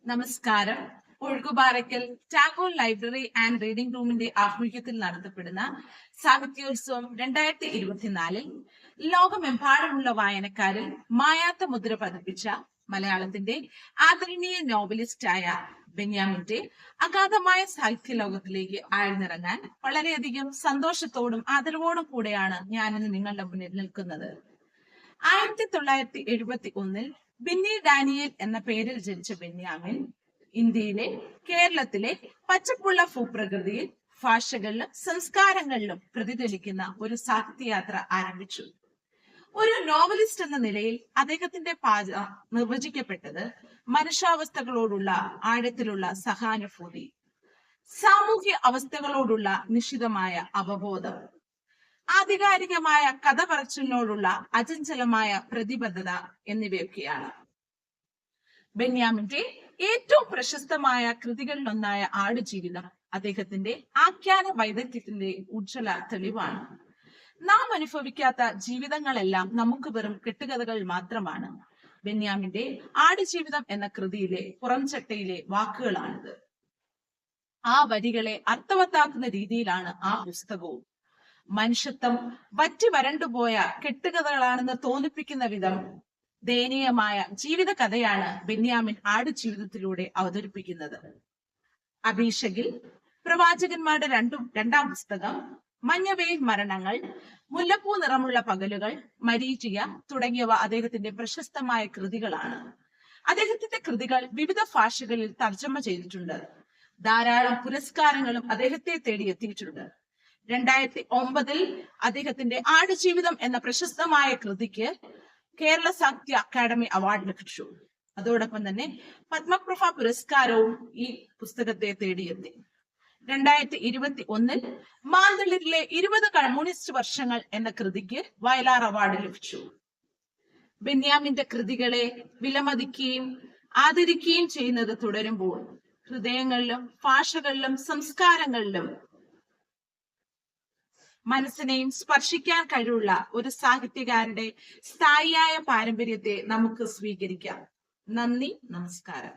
നമസ്കാരം. Ozhukuparakkal Tagore library and reading റൂമിന്റെ ആഭിമുഖ്യത്തിൽ നടത്തപ്പെടുന്ന സാഹിത്യോത്സവം 2024 ലോകമെമ്പാടുമുള്ള വായനക്കാരിൽ മായാത്ത മുദ്ര പതിപ്പിച്ച മലയാളത്തിന്റെ ആദരണീയ നോവലിസ്റ്റായ ബെന്യാമിന്റെ അഗാധമായ സാഹിത്യ ലോകത്തിലേക്ക് ആഴ്ന്നിറങ്ങാൻ വളരെയധികം സന്തോഷത്തോടും ആദരവോടും കൂടെയാണ് ഞാനിന്ന് നിങ്ങളുടെ മുന്നിൽ നിൽക്കുന്നത്. 1971 ബിന്നി ഡാനിയേൽ എന്ന പേരിൽ ജനിച്ച ബെന്യാമിൻ ഇന്ത്യയിലെ കേരളത്തിലെ പച്ചപ്പുള്ള ഭൂപ്രകൃതിയിൽ ഭാഷകളിലും സംസ്കാരങ്ങളിലും പ്രതിഫലിക്കുന്ന ഒരു സാഹിത്യയാത്ര ആരംഭിച്ചു. ഒരു നോവലിസ്റ്റ് എന്ന നിലയിൽ അദ്ദേഹത്തിന്റെ പാത നിർവചിക്കപ്പെട്ടത് മനുഷ്യാവസ്ഥകളോടുള്ള ആഴത്തിലുള്ള സഹാനുഭൂതി, സാമൂഹ്യ അവസ്ഥകളോടുള്ള നിശിതമായ അവബോധം, ആധികാരികമായ കഥ പറച്ചിലിനോടുള്ള അചഞ്ചലമായ പ്രതിബദ്ധത എന്നിവയൊക്കെയാണ്. ബെന്യാമിന്റെ ഏറ്റവും പ്രശസ്തമായ കൃതികളിലൊന്നായ ആടുജീവിതം അദ്ദേഹത്തിന്റെ ആഖ്യാന വൈദഗ്ധ്യത്തിന്റെ ഉജ്ജ്വല തെളിവാണ്. നാം അനുഭവിക്കാത്ത ജീവിതങ്ങളെല്ലാം നമുക്ക് വെറും കെട്ടുകഥകൾ മാത്രമാണ്. ബെന്യാമിന്റെ ആടുജീവിതം എന്ന കൃതിയിലെ പുറംചട്ടയിലെ വാക്കുകളാണിത്. ആ വരികളെ അർത്ഥവത്താക്കുന്ന രീതിയിലാണ് ആ പുസ്തകവും. മനുഷ്യത്വം വറ്റി വരണ്ടുപോയ കെട്ടുകഥകളാണെന്ന് തോന്നിപ്പിക്കുന്ന വിധം ദയനീയമായ ജീവിത കഥയാണ് ബെന്യാമിൻ ആടുജീവിതത്തിലൂടെ അവതരിപ്പിക്കുന്നത്. അഭിഷേകിൽ, പ്രവാചകന്മാരുടെ രണ്ടാം പുസ്തകം, മഞ്ഞവെയിൽ മരണങ്ങൾ, മുല്ലപ്പൂ നിറമുള്ള പകലുകൾ, മരീചിക തുടങ്ങിയവ അദ്ദേഹത്തിന്റെ പ്രശസ്തമായ കൃതികളാണ്. അദ്ദേഹത്തിന്റെ കൃതികൾ വിവിധ ഭാഷകളിൽ തർജ്ജമ ചെയ്തിട്ടുണ്ട്. ധാരാളം പുരസ്കാരങ്ങളും അദ്ദേഹത്തെ തേടിയെത്തിയിട്ടുണ്ട്. 2009 അദ്ദേഹത്തിന്റെ ആടുജീവിതം എന്ന പ്രശസ്തമായ കൃതിക്ക് കേരള സാഹിത്യ അക്കാദമി അവാർഡ് ലഭിച്ചു. അതോടൊപ്പം തന്നെ പത്മപ്രഭ പുരസ്കാരവും ഈ പുസ്തകത്തെ തേടിയെത്തി. 2021 മാന്തളിരിലെ 20 കമ്മ്യൂണിസ്റ്റ് വർഷങ്ങൾ എന്ന കൃതിക്ക് വയലാർ അവാർഡ് ലഭിച്ചു. ബെന്യാമിന്റെ കൃതികളെ വിലമതിക്കുകയും ആദരിക്കുകയും ചെയ്യുന്നത് തുടരുമ്പോൾ ഹൃദയങ്ങളിലും ഭാഷകളിലും സംസ്കാരങ്ങളിലും മനസ്സിനെയും സ്പർശിക്കാൻ കഴിവുള്ള ഒരു സാഹിത്യകാരന്റെ സ്ഥായിയായ പാരമ്പര്യത്തെ നമുക്ക് സ്വീകരിക്കാം. നന്ദി, നമസ്കാരം.